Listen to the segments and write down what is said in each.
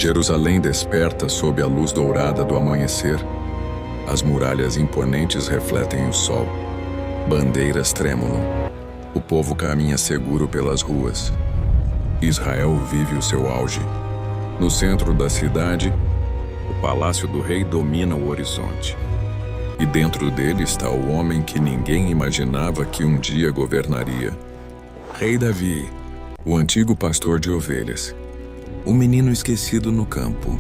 Jerusalém desperta sob a luz dourada do amanhecer. As muralhas imponentes refletem o sol. Bandeiras tremulam. O povo caminha seguro pelas ruas. Israel vive o seu auge. No centro da cidade, o palácio do rei domina o horizonte. E dentro dele está o homem que ninguém imaginava que um dia governaria. Rei Davi, o antigo pastor de ovelhas. O menino esquecido no campo.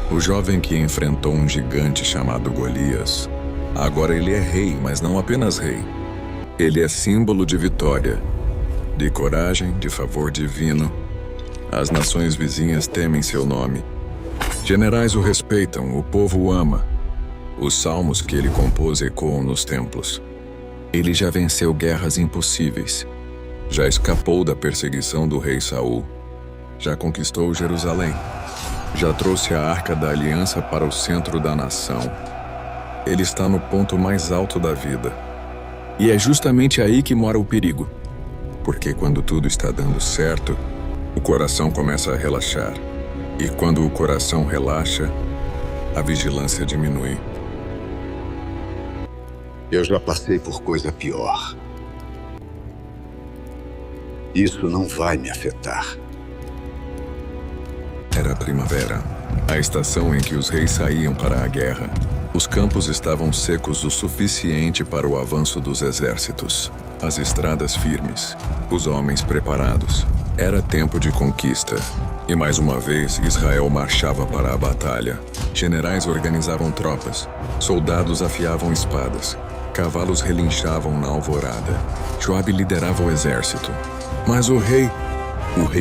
O jovem que enfrentou um gigante chamado Golias. Agora ele é rei, mas não apenas rei. Ele é símbolo de vitória, de coragem, de favor divino. As nações vizinhas temem seu nome. Generais o respeitam, o povo o ama. Os salmos que ele compôs ecoam nos templos. Ele já venceu guerras impossíveis. Já escapou da perseguição do rei Saul. Já conquistou Jerusalém. Já trouxe a Arca da Aliança para o centro da nação. Ele está no ponto mais alto da vida. E é justamente aí que mora o perigo. Porque quando tudo está dando certo, o coração começa a relaxar. E quando o coração relaxa, a vigilância diminui. Eu já passei por coisa pior. Isso não vai me afetar. Era a primavera, a estação em que os reis saíam para a guerra. Os campos estavam secos o suficiente para o avanço dos exércitos. As estradas firmes, os homens preparados. Era tempo de conquista. E mais uma vez, Israel marchava para a batalha. Generais organizavam tropas. Soldados afiavam espadas. Cavalos relinchavam na alvorada. Joabe liderava o exército. Mas o rei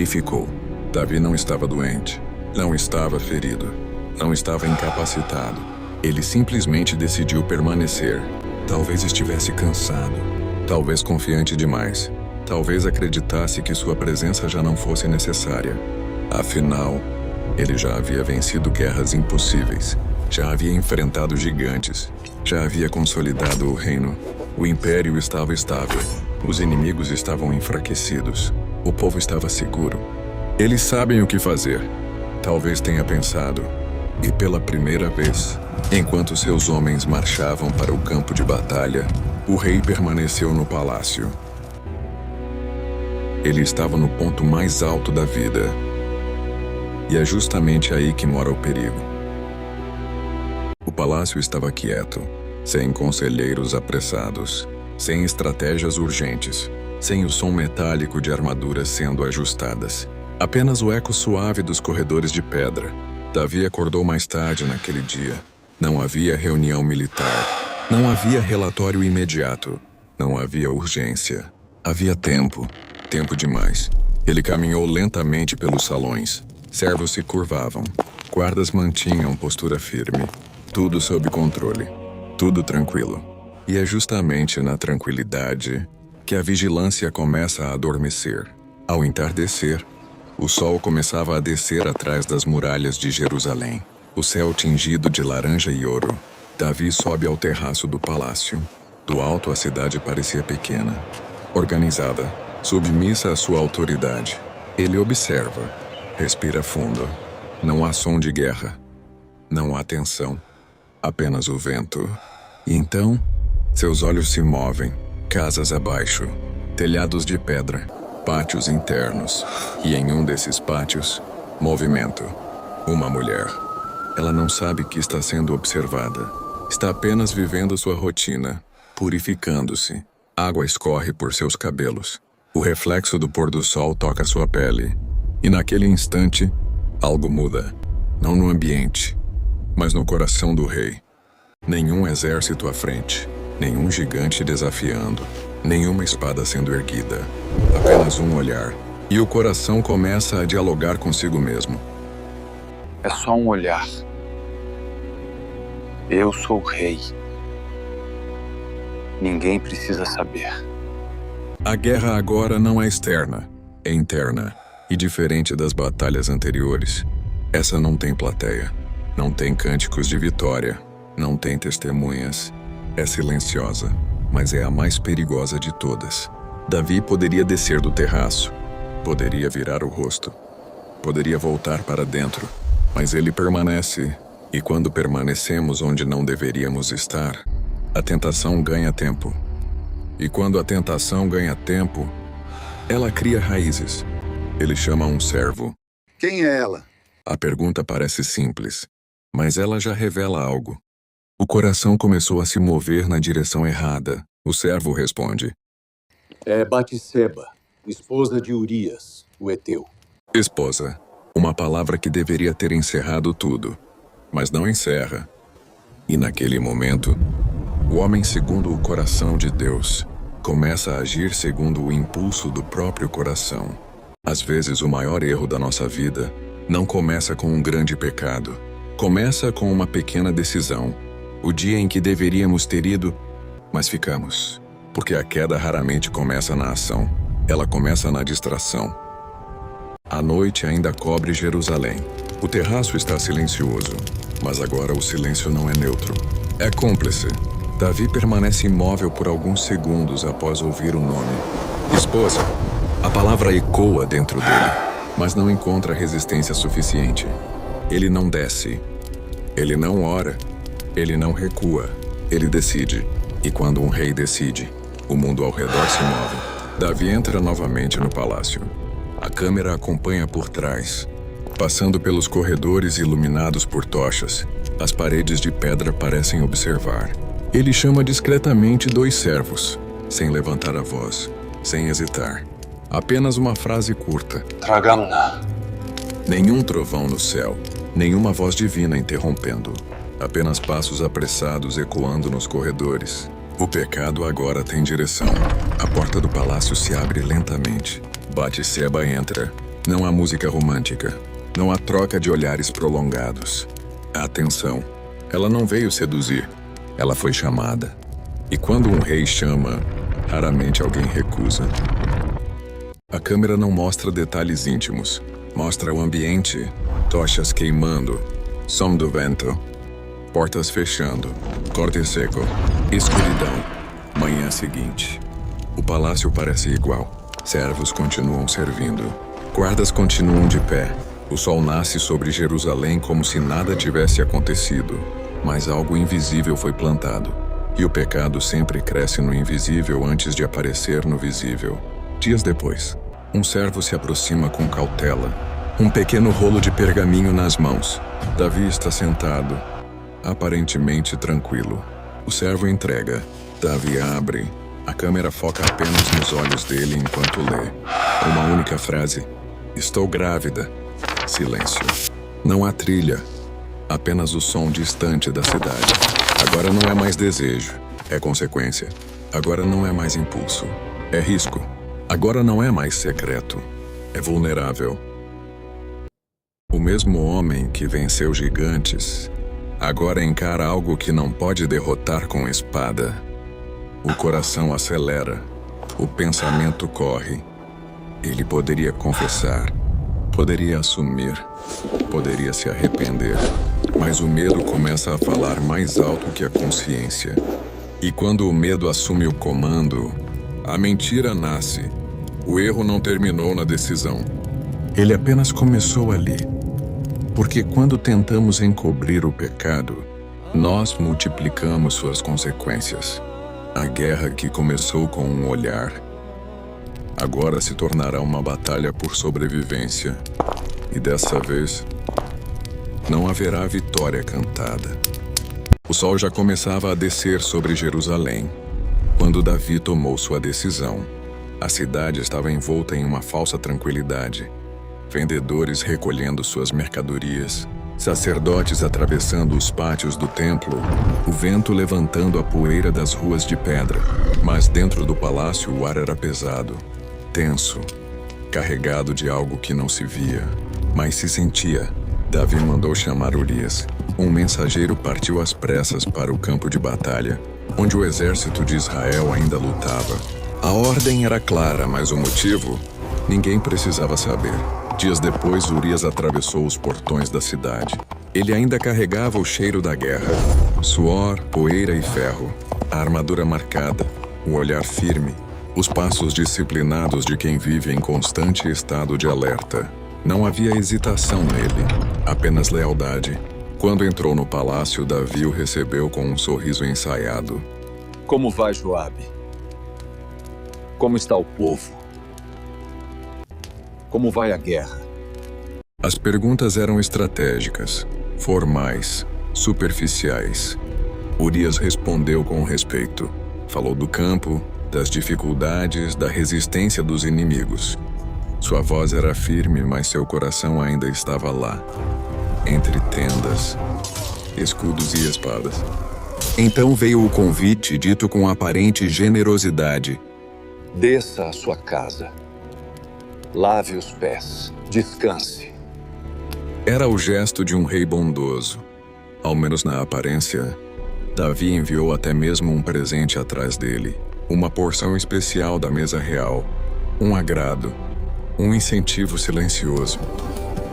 ficou. Davi não estava doente. Não estava ferido. Não estava incapacitado. Ele simplesmente decidiu permanecer. Talvez estivesse cansado. Talvez confiante demais. Talvez acreditasse que sua presença já não fosse necessária. Afinal, ele já havia vencido guerras impossíveis. Já havia enfrentado gigantes. Já havia consolidado o reino. O império estava estável. Os inimigos estavam enfraquecidos. O povo estava seguro. Eles sabem o que fazer. Talvez tenha pensado. E pela primeira vez, enquanto seus homens marchavam para o campo de batalha, o rei permaneceu no palácio. Ele estava no ponto mais alto da vida. E é justamente aí que mora o perigo. O palácio estava quieto, sem conselheiros apressados, sem estratégias urgentes, sem o som metálico de armaduras sendo ajustadas. Apenas o eco suave dos corredores de pedra. Davi acordou mais tarde naquele dia. Não havia reunião militar. Não havia relatório imediato. Não havia urgência. Havia tempo. Tempo demais. Ele caminhou lentamente pelos salões. Servos se curvavam. Guardas mantinham postura firme. Tudo sob controle. Tudo tranquilo. E é justamente na tranquilidade que a vigilância começa a adormecer. Ao entardecer, o sol começava a descer atrás das muralhas de Jerusalém. O céu tingido de laranja e ouro. Davi sobe ao terraço do palácio. Do alto a cidade parecia pequena, organizada, submissa à sua autoridade. Ele observa, respira fundo. Não há som de guerra. Não há tensão. Apenas o vento. E então, seus olhos se movem. Casas abaixo. Telhados de pedra. Pátios internos. E em um desses pátios, movimento. Uma mulher. Ela não sabe que está sendo observada. Está apenas vivendo sua rotina, purificando-se. Água escorre por seus cabelos. O reflexo do pôr do sol toca sua pele. E naquele instante, algo muda. Não no ambiente, mas no coração do rei. Nenhum exército à frente. Nenhum gigante desafiando. Nenhuma espada sendo erguida. Apenas um olhar. E o coração começa a dialogar consigo mesmo. É só um olhar. Eu sou o rei. Ninguém precisa saber. A guerra agora não é externa, é interna. E diferente das batalhas anteriores, essa não tem plateia. Não tem cânticos de vitória. Não tem testemunhas. É silenciosa, mas é a mais perigosa de todas. Davi poderia descer do terraço. Poderia virar o rosto. Poderia voltar para dentro. Mas ele permanece, e quando permanecemos onde não deveríamos estar, a tentação ganha tempo. E quando a tentação ganha tempo, ela cria raízes. Ele chama um servo. Quem é ela? A pergunta parece simples, mas ela já revela algo. O coração começou a se mover na direção errada. O servo responde. É Batseba, esposa de Urias, o heteu. Esposa. Uma palavra que deveria ter encerrado tudo, mas não encerra. E naquele momento, o homem segundo o coração de Deus começa a agir segundo o impulso do próprio coração. Às vezes, o maior erro da nossa vida não começa com um grande pecado. Começa com uma pequena decisão. O dia em que deveríamos ter ido, mas ficamos. Porque a queda raramente começa na ação. Ela começa na distração. A noite ainda cobre Jerusalém. O terraço está silencioso, mas agora o silêncio não é neutro. É cúmplice. Davi permanece imóvel por alguns segundos após ouvir o nome. Esposa. A palavra ecoa dentro dele, mas não encontra resistência suficiente. Ele não desce. Ele não ora. Ele não recua. Ele decide. E quando um rei decide, o mundo ao redor se move. Davi entra novamente no palácio. A câmera acompanha por trás. Passando pelos corredores iluminados por tochas, as paredes de pedra parecem observar. Ele chama discretamente 2 servos, sem levantar a voz, sem hesitar. Apenas uma frase curta. Tragamna. Nenhum trovão no céu, nenhuma voz divina interrompendo. Apenas passos apressados ecoando nos corredores. O pecado agora tem direção. A porta do palácio se abre lentamente. Batseba entra. Não há música romântica. Não há troca de olhares prolongados. Há atenção. Ela não veio seduzir. Ela foi chamada. E quando um rei chama, raramente alguém recusa. A câmera não mostra detalhes íntimos. Mostra o ambiente. Tochas queimando. Som do vento. Portas fechando. Corte seco. Escuridão. Manhã seguinte. O palácio parece igual. Servos continuam servindo. Guardas continuam de pé. O sol nasce sobre Jerusalém como se nada tivesse acontecido. Mas algo invisível foi plantado. E o pecado sempre cresce no invisível antes de aparecer no visível. Dias depois, um servo se aproxima com cautela. Um pequeno rolo de pergaminho nas mãos. Davi está sentado, aparentemente tranquilo. O servo entrega. Davi abre. A câmera foca apenas nos olhos dele enquanto lê. Uma única frase. Estou grávida. Silêncio. Não há trilha. Apenas o som distante da cidade. Agora não é mais desejo. É consequência. Agora não é mais impulso. É risco. Agora não é mais secreto. É vulnerável. O mesmo homem que venceu gigantes agora encara algo que não pode derrotar com espada. O coração acelera. O pensamento corre. Ele poderia confessar. Poderia assumir. Poderia se arrepender. Mas o medo começa a falar mais alto que a consciência. E quando o medo assume o comando, a mentira nasce. O erro não terminou na decisão. Ele apenas começou ali. Porque quando tentamos encobrir o pecado, nós multiplicamos suas consequências. A guerra que começou com um olhar, agora se tornará uma batalha por sobrevivência. E dessa vez, não haverá vitória cantada. O sol já começava a descer sobre Jerusalém, quando Davi tomou sua decisão. A cidade estava envolta em uma falsa tranquilidade. Vendedores recolhendo suas mercadorias, sacerdotes atravessando os pátios do templo, o vento levantando a poeira das ruas de pedra. Mas dentro do palácio o ar era pesado, tenso, carregado de algo que não se via, mas se sentia. Davi mandou chamar Urias. Um mensageiro partiu às pressas para o campo de batalha, onde o exército de Israel ainda lutava. A ordem era clara, mas o motivo, ninguém precisava saber. Dias depois, Urias atravessou os portões da cidade. Ele ainda carregava o cheiro da guerra. Suor, poeira e ferro. A armadura marcada, o olhar firme. Os passos disciplinados de quem vive em constante estado de alerta. Não havia hesitação nele, apenas lealdade. Quando entrou no palácio, Davi o recebeu com um sorriso ensaiado. Como vai, Joabe? Como está o povo? Como vai a guerra? As perguntas eram estratégicas, formais, superficiais. Urias respondeu com respeito. Falou do campo, das dificuldades, da resistência dos inimigos. Sua voz era firme, mas seu coração ainda estava lá, entre tendas, escudos e espadas. Então veio o convite, dito com aparente generosidade. Desça à sua casa. Lave os pés. Descanse. Era o gesto de um rei bondoso. Ao menos na aparência, Davi enviou até mesmo um presente atrás dele. Uma porção especial da mesa real. Um agrado. Um incentivo silencioso.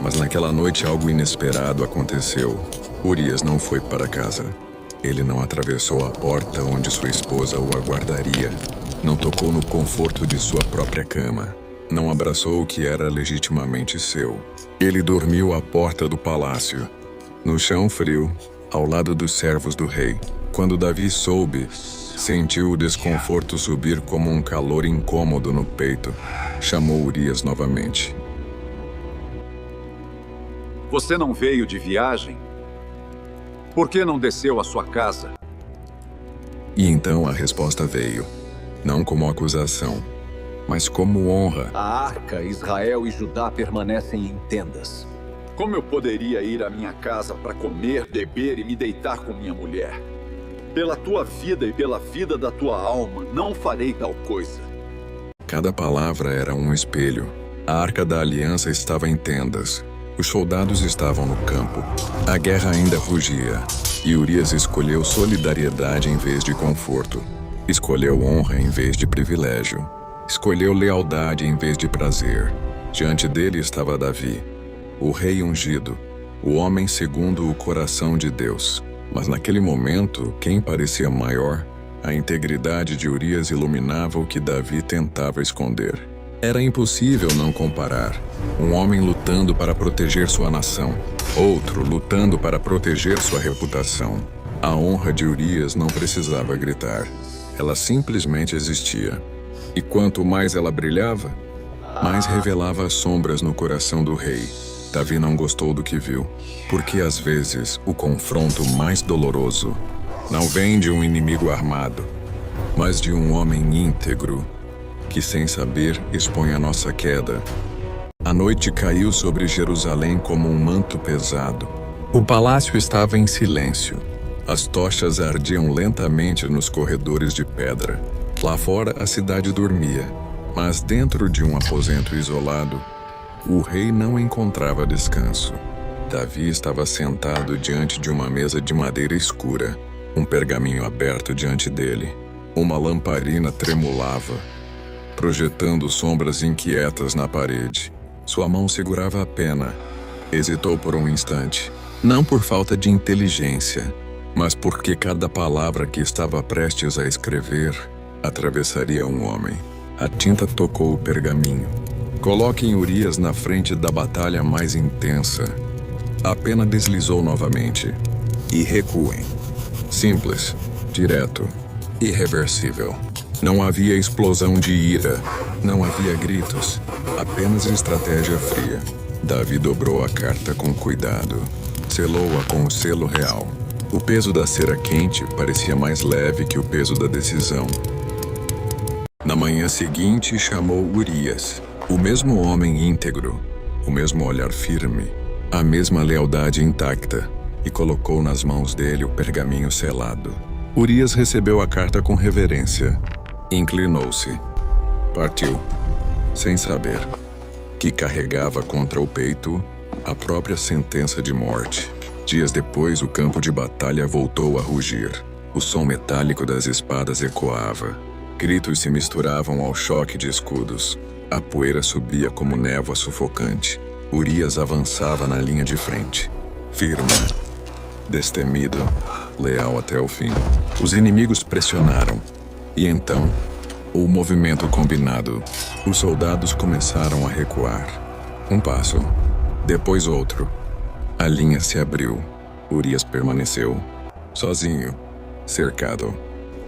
Mas naquela noite algo inesperado aconteceu. Urias não foi para casa. Ele não atravessou a porta onde sua esposa o aguardaria. Não tocou no conforto de sua própria cama. Não abraçou o que era legitimamente seu. Ele dormiu à porta do palácio, no chão frio, ao lado dos servos do rei. Quando Davi soube, sentiu o desconforto subir como um calor incômodo no peito. Chamou Urias novamente. Você não veio de viagem? Por que não desceu à sua casa? E então a resposta veio, não como acusação, mas como honra. A arca, Israel e Judá permanecem em tendas. Como eu poderia ir à minha casa para comer, beber e me deitar com minha mulher? Pela tua vida e pela vida da tua alma, não farei tal coisa. Cada palavra era um espelho. A arca da aliança estava em tendas. Os soldados estavam no campo. A guerra ainda rugia. E Urias escolheu solidariedade em vez de conforto. Escolheu honra em vez de privilégio. Escolheu lealdade em vez de prazer. Diante dele estava Davi, o rei ungido, o homem segundo o coração de Deus. Mas naquele momento, quem parecia maior? A integridade de Urias iluminava o que Davi tentava esconder. Era impossível não comparar. Um homem lutando para proteger sua nação, outro lutando para proteger sua reputação. A honra de Urias não precisava gritar. Ela simplesmente existia. E quanto mais ela brilhava, mais revelava as sombras no coração do rei. Davi não gostou do que viu, porque às vezes o confronto mais doloroso não vem de um inimigo armado, mas de um homem íntegro, que sem saber expõe a nossa queda. A noite caiu sobre Jerusalém como um manto pesado. O palácio estava em silêncio. As tochas ardiam lentamente nos corredores de pedra. Lá fora a cidade dormia, mas dentro de um aposento isolado, o rei não encontrava descanso. Davi estava sentado diante de uma mesa de madeira escura, um pergaminho aberto diante dele. Uma lamparina tremulava, projetando sombras inquietas na parede. Sua mão segurava a pena. Hesitou por um instante, não por falta de inteligência, mas porque cada palavra que estava prestes a escrever atravessaria um homem. A tinta tocou o pergaminho. Coloquem Urias na frente da batalha mais intensa. A pena deslizou novamente. E recuem. Simples, direto, irreversível. Não havia explosão de ira. Não havia gritos. Apenas estratégia fria. Davi dobrou a carta com cuidado. Selou-a com o selo real. O peso da cera quente parecia mais leve que o peso da decisão. Na manhã seguinte, chamou Urias. O mesmo homem íntegro, o mesmo olhar firme, a mesma lealdade intacta, e colocou nas mãos dele o pergaminho selado. Urias recebeu a carta com reverência. Inclinou-se. Partiu, sem saber, que carregava contra o peito a própria sentença de morte. Dias depois, o campo de batalha voltou a rugir. O som metálico das espadas ecoava. Gritos se misturavam ao choque de escudos. A poeira subia como névoa sufocante. Urias avançava na linha de frente, firme, destemido, leal até o fim. Os inimigos pressionaram. E então, o movimento combinado. Os soldados começaram a recuar. Um passo, depois outro. A linha se abriu. Urias permaneceu, sozinho, cercado.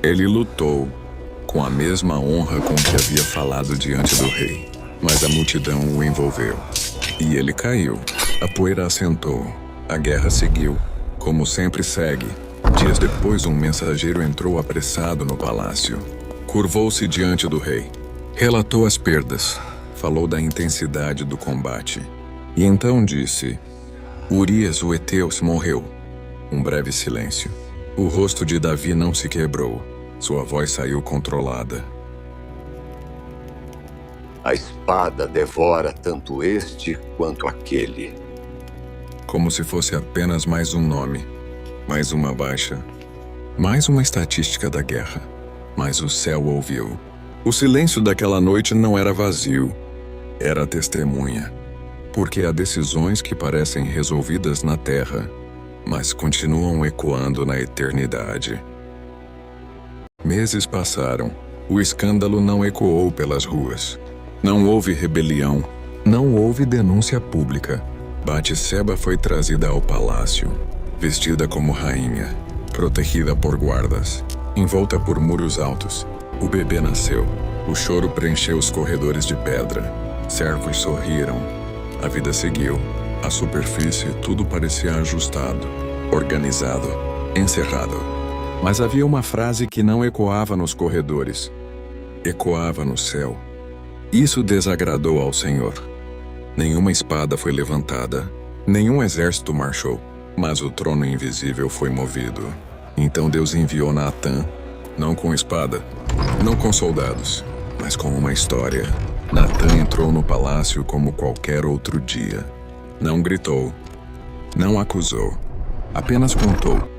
Ele lutou, com a mesma honra com que havia falado diante do rei. Mas a multidão o envolveu. E ele caiu. A poeira assentou. A guerra seguiu, como sempre segue. Dias depois, um mensageiro entrou apressado no palácio. Curvou-se diante do rei. Relatou as perdas. Falou da intensidade do combate. E então disse: Urias, o heteu, morreu. Um breve silêncio. O rosto de Davi não se quebrou. Sua voz saiu controlada. A espada devora tanto este quanto aquele. Como se fosse apenas mais um nome, mais uma baixa, mais uma estatística da guerra. Mas o céu ouviu. O silêncio daquela noite não era vazio, era testemunha. Porque há decisões que parecem resolvidas na terra, mas continuam ecoando na eternidade. Meses passaram. O escândalo não ecoou pelas ruas. Não houve rebelião. Não houve denúncia pública. Batseba foi trazida ao palácio, vestida como rainha, protegida por guardas, envolta por muros altos. O bebê nasceu. O choro preencheu os corredores de pedra. Servos sorriram. A vida seguiu. À superfície, tudo parecia ajustado, organizado, encerrado. Mas havia uma frase que não ecoava nos corredores. Ecoava no céu. Isso desagradou ao Senhor. Nenhuma espada foi levantada, nenhum exército marchou, mas o trono invisível foi movido. Então Deus enviou Natã, não com espada, não com soldados, mas com uma história. Natã entrou no palácio como qualquer outro dia. Não gritou, não acusou, apenas contou.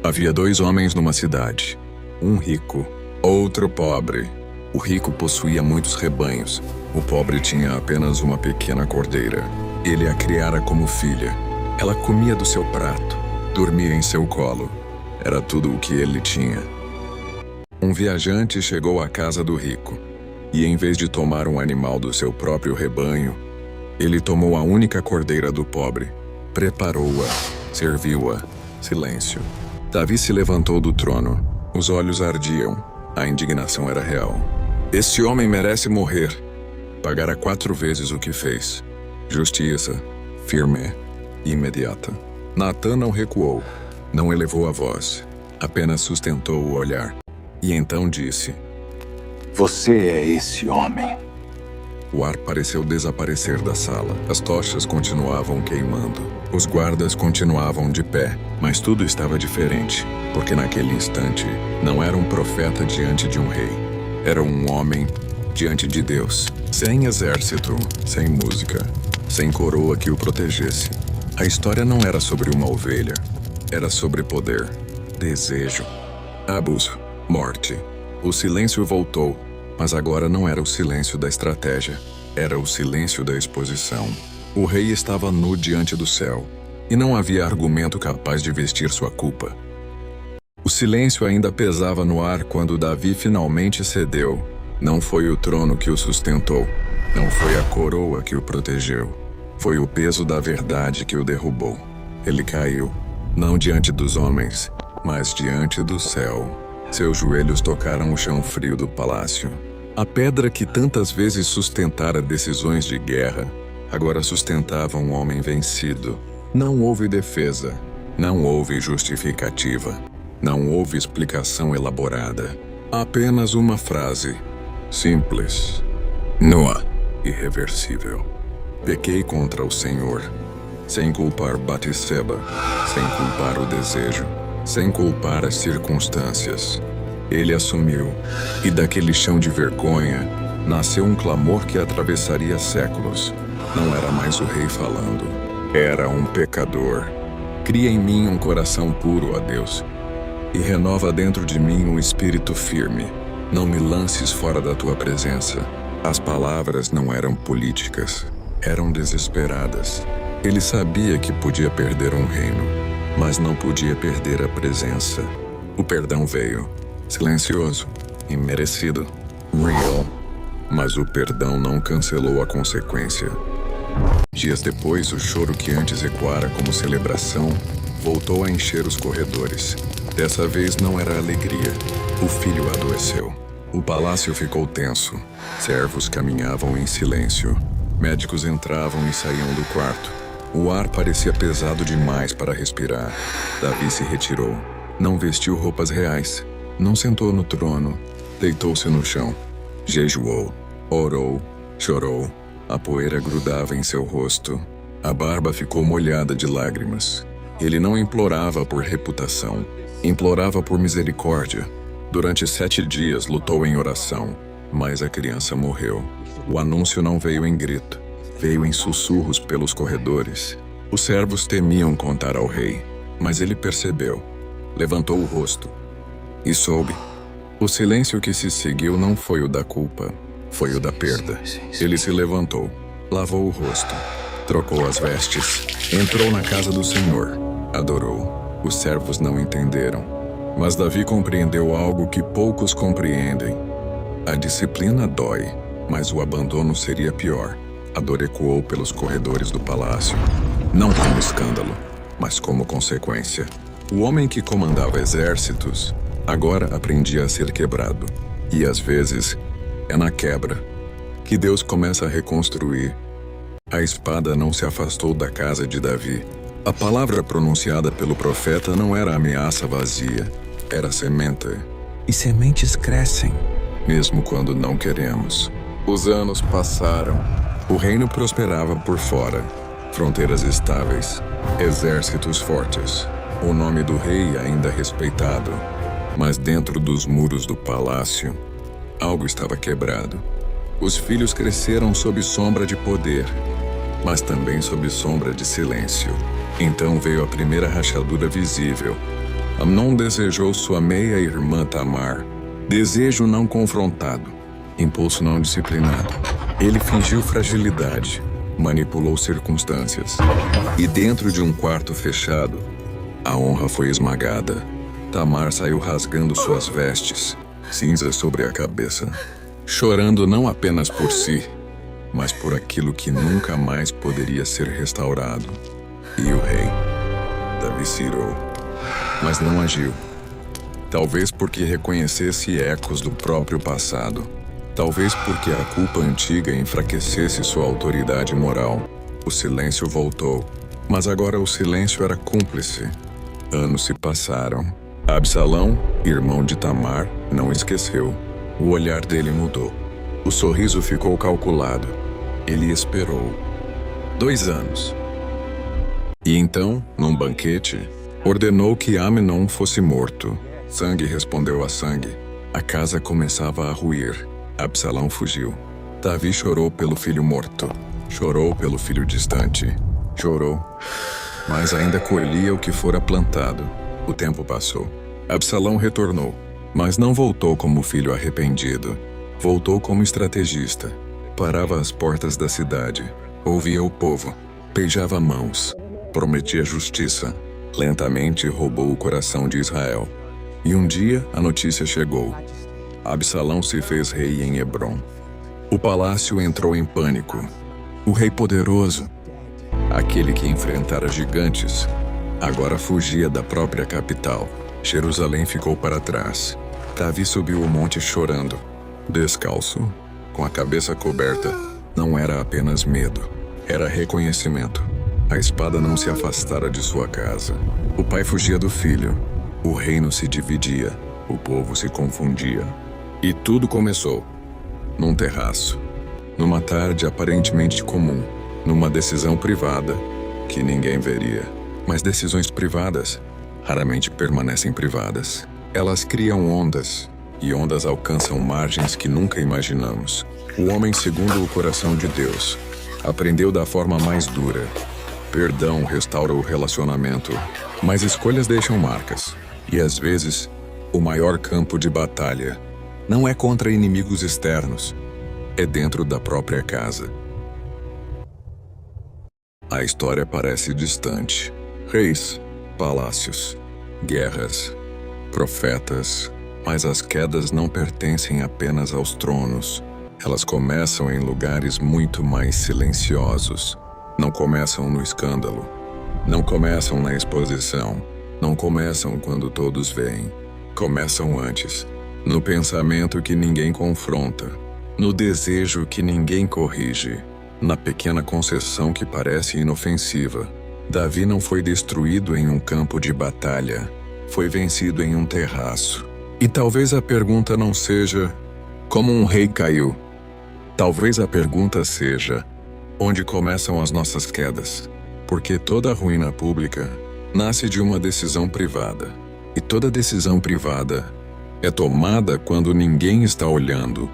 Havia 2 homens numa cidade, um rico, outro pobre. O rico possuía muitos rebanhos, o pobre tinha apenas uma pequena cordeira. Ele a criara como filha. Ela comia do seu prato, dormia em seu colo. Era tudo o que ele tinha. Um viajante chegou à casa do rico, e em vez de tomar um animal do seu próprio rebanho, ele tomou a única cordeira do pobre, preparou-a, serviu-a. Silêncio. Davi se levantou do trono. Os olhos ardiam. A indignação era real. Este homem merece morrer. Pagará 4 vezes o que fez. Justiça, firme e imediata. Natã não recuou, não elevou a voz, apenas sustentou o olhar. E então disse: Você é esse homem. O ar pareceu desaparecer da sala. As tochas continuavam queimando. Os guardas continuavam de pé, mas tudo estava diferente, porque naquele instante não era um profeta diante de um rei. Era um homem diante de Deus, sem exército, sem música, sem coroa que o protegesse. A história não era sobre uma ovelha, era sobre poder, desejo, abuso, morte. O silêncio voltou, mas agora não era o silêncio da estratégia, era o silêncio da exposição. O rei estava nu diante do céu, e não havia argumento capaz de vestir sua culpa. O silêncio ainda pesava no ar quando Davi finalmente cedeu. Não foi o trono que o sustentou, não foi a coroa que o protegeu. Foi o peso da verdade que o derrubou. Ele caiu, não diante dos homens, mas diante do céu. Seus joelhos tocaram o chão frio do palácio. A pedra que tantas vezes sustentara decisões de guerra, agora sustentava um homem vencido. Não houve defesa, não houve justificativa, não houve explicação elaborada. Apenas uma frase, simples, nua, irreversível. Pequei contra o Senhor, sem culpar Batseba, sem culpar o desejo, sem culpar as circunstâncias. Ele assumiu, e daquele chão de vergonha, nasceu um clamor que atravessaria séculos. Não era mais o rei falando, era um pecador. Cria em mim um coração puro, ó Deus, e renova dentro de mim um espírito firme. Não me lances fora da tua presença. As palavras não eram políticas, eram desesperadas. Ele sabia que podia perder um reino, mas não podia perder a presença. O perdão veio, silencioso, imerecido, real. Mas o perdão não cancelou a consequência. Dias depois, o choro que antes ecoara como celebração voltou a encher os corredores. Dessa vez não era alegria. O filho adoeceu. O palácio ficou tenso. Servos caminhavam em silêncio. Médicos entravam e saíam do quarto. O ar parecia pesado demais para respirar. Davi se retirou. Não vestiu roupas reais. Não sentou no trono. Deitou-se no chão. Jejuou. Orou. Chorou. A poeira grudava em seu rosto. A barba ficou molhada de lágrimas. Ele não implorava por reputação. Implorava por misericórdia. Durante 7 dias lutou em oração, mas a criança morreu. O anúncio não veio em grito. Veio em sussurros pelos corredores. Os servos temiam contar ao rei, mas ele percebeu. Levantou o rosto e soube. O silêncio que se seguiu não foi o da culpa, foi o da perda. Ele se levantou, lavou o rosto, trocou as vestes, entrou na casa do Senhor, adorou. Os servos não entenderam, mas Davi compreendeu algo que poucos compreendem. A disciplina dói, mas o abandono seria pior. A dor ecoou pelos corredores do palácio, não como escândalo, mas como consequência. O homem que comandava exércitos agora aprendia a ser quebrado. E às vezes é na quebra que Deus começa a reconstruir. A espada não se afastou da casa de Davi. A palavra pronunciada pelo profeta não era ameaça vazia, era semente. E sementes crescem, mesmo quando não queremos. Os anos passaram. O reino prosperava por fora. Fronteiras estáveis, exércitos fortes. O nome do rei ainda respeitado. Mas dentro dos muros do palácio, algo estava quebrado. Os filhos cresceram sob sombra de poder, mas também sob sombra de silêncio. Então veio a primeira rachadura visível. Amnon desejou sua meia-irmã Tamar. Desejo não confrontado, impulso não disciplinado. Ele fingiu fragilidade, manipulou circunstâncias. E dentro de um quarto fechado, a honra foi esmagada. Tamar saiu rasgando suas vestes, cinzas sobre a cabeça, chorando não apenas por si, mas por aquilo que nunca mais poderia ser restaurado. E o rei, Davi, cirou, mas não agiu. Talvez porque reconhecesse ecos do próprio passado. Talvez porque a culpa antiga enfraquecesse sua autoridade moral. O silêncio voltou, mas agora o silêncio era cúmplice. Anos se passaram. Absalão, irmão de Tamar, não esqueceu. O olhar dele mudou. O sorriso ficou calculado. Ele esperou. 2 anos. E então, num banquete, ordenou que Amnon fosse morto. Sangue respondeu a sangue. A casa começava a ruir. Absalão fugiu. Davi chorou pelo filho morto. Chorou pelo filho distante. Chorou, mas ainda colhia o que fora plantado. O tempo passou. Absalão retornou, mas não voltou como filho arrependido. Voltou como estrategista. Parava às portas da cidade. Ouvia o povo. Beijava mãos. Prometia justiça. Lentamente roubou o coração de Israel. E um dia a notícia chegou. Absalão se fez rei em Hebrom. O palácio entrou em pânico. O rei poderoso, aquele que enfrentara gigantes, agora fugia da própria capital. Jerusalém ficou para trás. Davi subiu o monte chorando, descalço, com a cabeça coberta. Não era apenas medo, era reconhecimento. A espada não se afastara de sua casa. O pai fugia do filho. O reino se dividia. O povo se confundia. E tudo começou num terraço, numa tarde aparentemente comum, numa decisão privada que ninguém veria. Mas decisões privadas raramente permanecem privadas. Elas criam ondas, e ondas alcançam margens que nunca imaginamos. O homem, segundo o coração de Deus, aprendeu da forma mais dura. Perdão restaura o relacionamento, mas escolhas deixam marcas. E às vezes, o maior campo de batalha não é contra inimigos externos, é dentro da própria casa. A história parece distante. Reis, palácios, guerras, profetas, mas as quedas não pertencem apenas aos tronos. Elas começam em lugares muito mais silenciosos. Não começam no escândalo. Não começam na exposição. Não começam quando todos veem. Começam antes. No pensamento que ninguém confronta. No desejo que ninguém corrige. Na pequena concessão que parece inofensiva. Davi não foi destruído em um campo de batalha. Foi vencido em um terraço. E talvez a pergunta não seja como um rei caiu. Talvez a pergunta seja onde começam as nossas quedas. Porque toda ruína pública nasce de uma decisão privada. E toda decisão privada é tomada quando ninguém está olhando.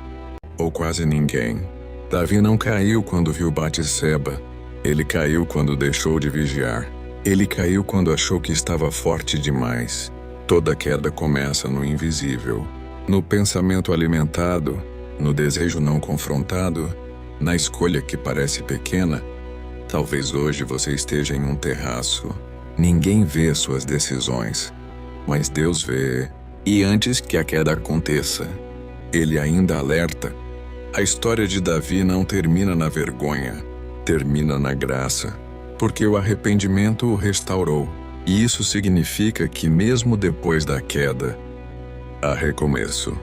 Ou quase ninguém. Davi não caiu quando viu Batseba. Ele caiu quando deixou de vigiar. Ele caiu quando achou que estava forte demais. Toda queda começa no invisível. No pensamento alimentado, no desejo não confrontado, na escolha que parece pequena. Talvez hoje você esteja em um terraço. Ninguém vê suas decisões, mas Deus vê. E antes que a queda aconteça, Ele ainda alerta. A história de Davi não termina na vergonha, termina na graça, porque o arrependimento o restaurou. E isso significa que mesmo depois da queda, há recomeço.